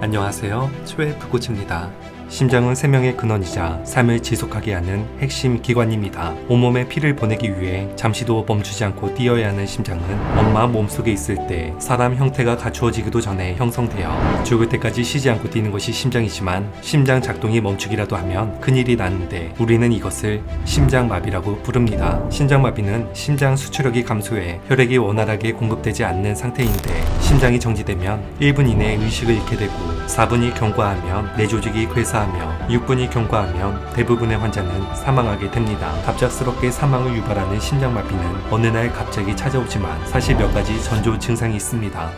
안녕하세요. 초에프 코치입니다. 심장은 생명의 근원이자 삶을 지속하게 하는 핵심 기관입니다. 온몸에 피를 보내기 위해 잠시도 멈추지 않고 뛰어야 하는 심장은 엄마 몸속에 있을 때 사람 형태가 갖추어지기도 전에 형성되어 죽을 때까지 쉬지 않고 뛰는 것이 심장이지만 심장 작동이 멈추기라도 하면 큰일이 나는데 우리는 이것을 심장마비라고 부릅니다. 심장마비는 심장 수축력이 감소해 혈액이 원활하게 공급되지 않는 상태인데 심장이 정지되면 1분 이내에 의식을 잃게 되고 4분이 경과하면 뇌 조직이 괴사하며 6분이 경과하면 대부분의 환자는 사망하게 됩니다. 갑작스럽게 사망을 유발하는 심장마비는 어느 날 갑자기 찾아오지만 사실 몇 가지 전조 증상이 있습니다.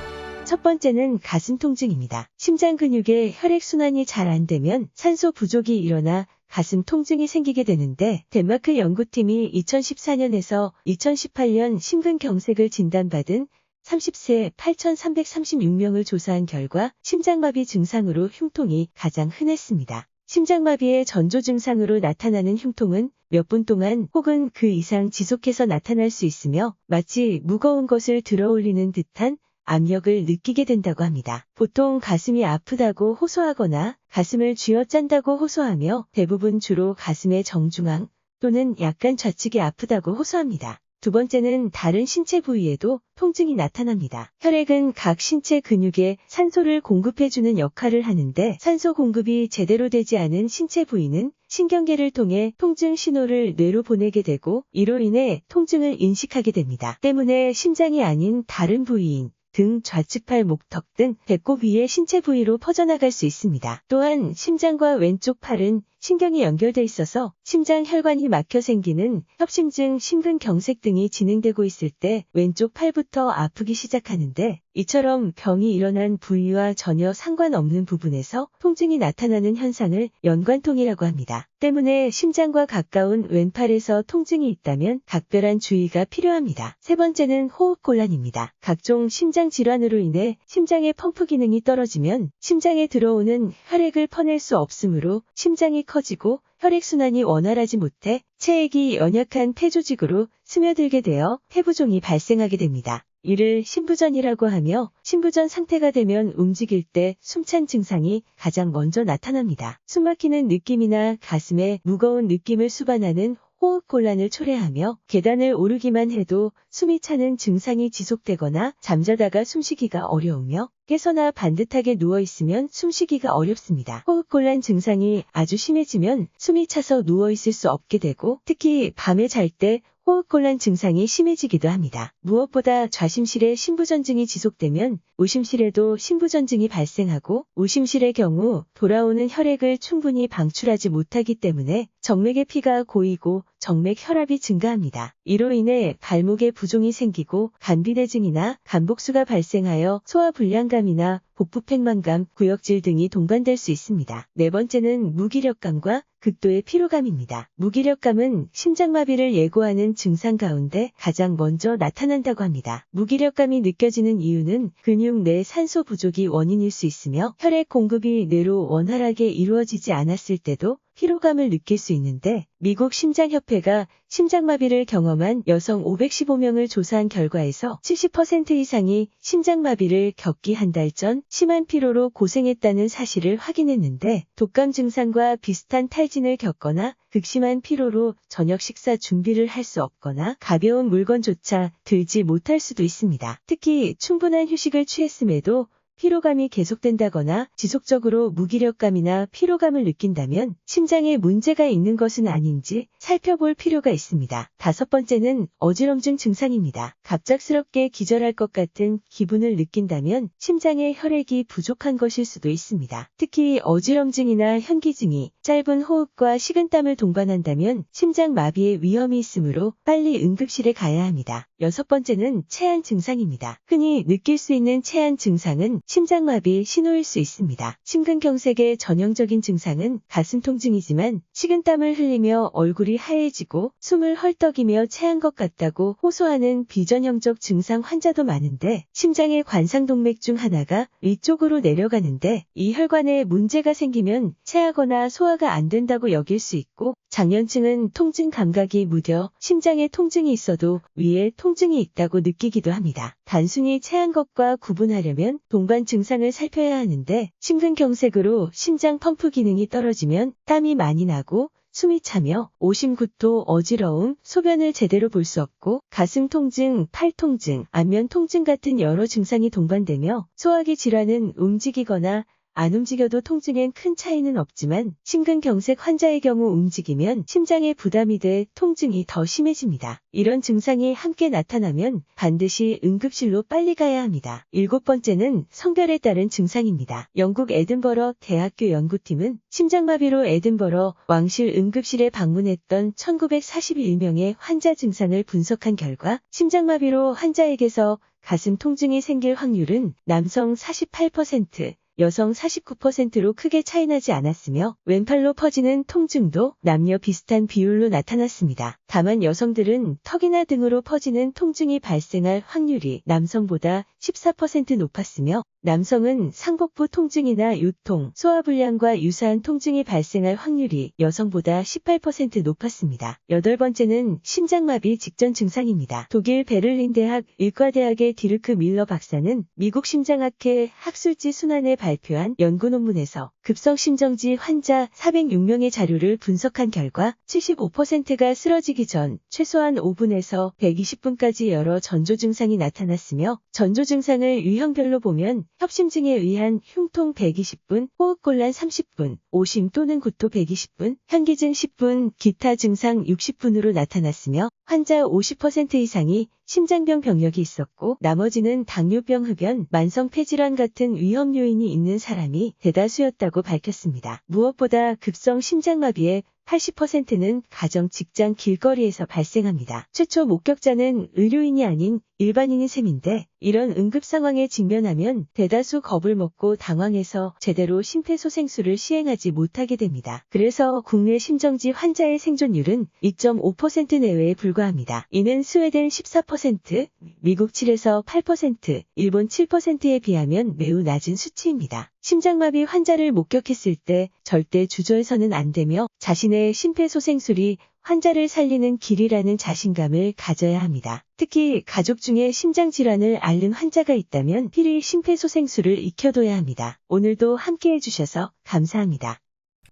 첫 번째는 가슴 통증입니다. 심장 근육에 혈액순환이 잘 안 되면 산소 부족이 일어나 가슴 통증이 생기게 되는데 덴마크 연구팀이 2014년에서 2018년 심근경색을 진단받은 30세 8,336명을 조사한 결과 심장마비 증상으로 흉통이 가장 흔했습니다. 심장마비의 전조 증상으로 나타나는 흉통은 몇 분 동안 혹은 그 이상 지속해서 나타날 수 있으며 마치 무거운 것을 들어올리는 듯한 압력을 느끼게 된다고 합니다. 보통 가슴이 아프다고 호소하거나 가슴을 쥐어짠다고 호소하며 대부분 주로 가슴의 정중앙 또는 약간 좌측이 아프다고 호소합니다. 두 번째는 다른 신체 부위에도 통증이 나타납니다. 혈액은 각 신체 근육에 산소를 공급해주는 역할을 하는데 산소 공급이 제대로 되지 않은 신체 부위는 신경계를 통해 통증 신호를 뇌로 보내게 되고 이로 인해 통증을 인식하게 됩니다. 때문에 심장이 아닌 다른 부위인 등, 좌측팔, 목턱 등 배꼽 위의 신체 부위로 퍼져나갈 수 있습니다. 또한 심장과 왼쪽 팔은 신경이 연결돼 있어서 심장 혈관이 막혀 생기는 협심증, 심근경색 등이 진행되고 있을 때 왼쪽 팔부터 아프기 시작하는데 이처럼 병이 일어난 부위와 전혀 상관없는 부분에서 통증이 나타나는 현상을 연관통이라고 합니다. 때문에 심장과 가까운 왼팔에서 통증이 있다면 각별한 주의가 필요합니다. 세 번째는 호흡곤란입니다. 각종 심장 질환으로 인해 심장의 펌프 기능이 떨어지면 심장에 들어오는 혈액을 퍼낼 수 없으므로 심장이 커지고 혈액순환이 원활하지 못해 체액이 연약한 폐조직으로 스며들게 되어 폐부종이 발생하게 됩니다. 이를 심부전이라고 하며 심부전 상태가 되면 움직일 때 숨찬 증상이 가장 먼저 나타납니다. 숨막히는 느낌이나 가슴에 무거운 느낌을 수반하는 호흡곤란을 초래하며 계단을 오르기만 해도 숨이 차는 증상이 지속되거나 잠자다가 숨쉬기가 어려우며 깨서나 반듯하게 누워있으면 숨쉬기가 어렵습니다. 호흡곤란 증상이 아주 심해지면 숨이 차서 누워있을 수 없게 되고 특히 밤에 잘 때 호흡곤란 증상이 심해지기도 합니다. 무엇보다 좌심실에 심부전증이 지속되면 우심실에도 심부전증이 발생하고 우심실의 경우 돌아오는 혈액을 충분히 방출하지 못하기 때문에 정맥의 피가 고이고 정맥 혈압이 증가합니다. 이로 인해 발목에 부종이 생기고 간비대증이나 간복수가 발생하여 소화불량감이나 복부팽만감, 구역질 등이 동반될 수 있습니다. 네 번째는 무기력감과 극도의 피로감입니다. 무기력감은 심장마비를 예고하는 증상 가운데 가장 먼저 나타난다고 합니다. 무기력감이 느껴지는 이유는 근육 내 산소 부족이 원인일 수 있으며 혈액 공급이 뇌로 원활하게 이루어지지 않았을 때도 피로감을 느낄 수 있는데 미국 심장협회가 심장마비를 경험한 여성 515명을 조사한 결과에서 70% 이상이 심장마비를 겪기 한 달 전 심한 피로로 고생했다는 사실을 확인했는데 독감 증상과 비슷한 탈진을 겪거나 극심한 피로로 저녁 식사 준비를 할 수 없거나 가벼운 물건조차 들지 못할 수도 있습니다. 특히 충분한 휴식을 취했음에도 피로감이 계속된다거나 지속적으로 무기력감이나 피로감을 느낀다면 심장에 문제가 있는 것은 아닌지 살펴볼 필요가 있습니다. 다섯 번째는 어지럼증 증상입니다. 갑작스럽게 기절할 것 같은 기분을 느낀다면 심장에 혈액이 부족한 것일 수도 있습니다. 특히 어지럼증이나 현기증이 짧은 호흡과 식은땀을 동반한다면 심장마비의 위험이 있으므로 빨리 응급실에 가야 합니다. 여섯 번째는 체한 증상입니다. 흔히 느낄 수 있는 체한 증상은 심장마비 신호일 수 있습니다. 심근경색의 전형적인 증상은 가슴 통증이지만 식은땀을 흘리며 얼굴이 하얘지고 숨을 헐떡이며 체한 것 같다고 호소하는 비전형적 증상 환자도 많은데 심장의 관상동맥 중 하나가 위쪽으로 내려가는데 이 혈관에 문제가 생기면 체하거나 소화가 안 된다고 여길 수 있고 장년층은 통증 감각이 무뎌 심장에 통증이 있어도 위에 통증이 있다고 느끼기도 합니다. 단순히 체한 것과 구분하려면 동반 이러한 증상을 살펴야 하는데 심근경색으로 심장 펌프 기능이 떨어지면 땀이 많이 나고 숨이 차며 오심구토, 어지러움, 소변을 제대로 볼 수 없고 가슴 통증, 팔 통증, 안면 통증 같은 여러 증상이 동반되며 소화기 질환은 움직이거나 안 움직여도 통증엔 큰 차이는 없지만 심근경색 환자의 경우 움직이면 심장에 부담이 돼 통증이 더 심해집니다. 이런 증상이 함께 나타나면 반드시 응급실로 빨리 가야 합니다. 7번째는 성별에 따른 증상입니다. 영국 에든버러 대학교 연구팀은 심장마비로 에든버러 왕실 응급실에 방문했던 1941명의 환자 증상을 분석한 결과 심장마비로 환자에게서 가슴 통증이 생길 확률은 남성 48%, 여성 49%로 크게 차이나지 않았으며 왼팔로 퍼지는 통증도 남녀 비슷한 비율로 나타났습니다. 다만 여성들은 턱이나 등으로 퍼지는 통증이 발생할 확률이 남성보다 14% 높았으며 남성은 상복부 통증이나 유통, 소화불량과 유사한 통증이 발생할 확률이 여성보다 18% 높았습니다. 8번째는 심장마비 직전 증상입니다. 독일 베를린 대학 의과대학의 디르크 밀러 박사는 미국 심장학회 학술지 순환에 발표한 연구 논문에서 급성심정지 환자 406명의 자료를 분석한 결과 75%가 쓰러지기 전 최소한 5분에서 120분까지 여러 전조 증상이 나타났으며 전조 증상을 유형별로 보면 협심증에 의한 흉통 120분, 호흡곤란 30분, 오심 또는 구토 120분, 현기증 10분, 기타 증상 60분으로 나타났으며 환자 50% 이상이 심장병 병력이 있었고 나머지는 당뇨병, 흡연, 만성 폐질환 같은 위험 요인이 있는 사람이 대다수였다고 밝혔습니다. 무엇보다 급성 심장마비의 80%는 가정, 직장, 길거리에서 발생합니다. 최초 목격자는 의료인이 아닌 일반인인 셈인데 이런 응급 상황에 직면하면 대다수 겁을 먹고 당황해서 제대로 심폐소생술을 시행하지 못하게 됩니다. 그래서 국내 심정지 환자의 생존율은 2.5% 내외에 불과합니다. 이는 스웨덴 14%, 미국 7에서 8%, 일본 7%에 비하면 매우 낮은 수치입니다. 심장마비 환자를 목격했을 때 절대 주저해서는 안 되며 자신의 심폐소생술이 환자를 살리는 길이라는 자신감을 가져야 합니다. 특히 가족 중에 심장질환을 앓는 환자가 있다면 필히 심폐소생술을 익혀둬야 합니다. 오늘도 함께 해주셔서 감사합니다.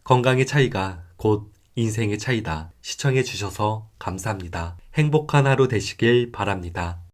건강의 차이가 곧 인생의 차이다. 시청해주셔서 감사합니다. 행복한 하루 되시길 바랍니다.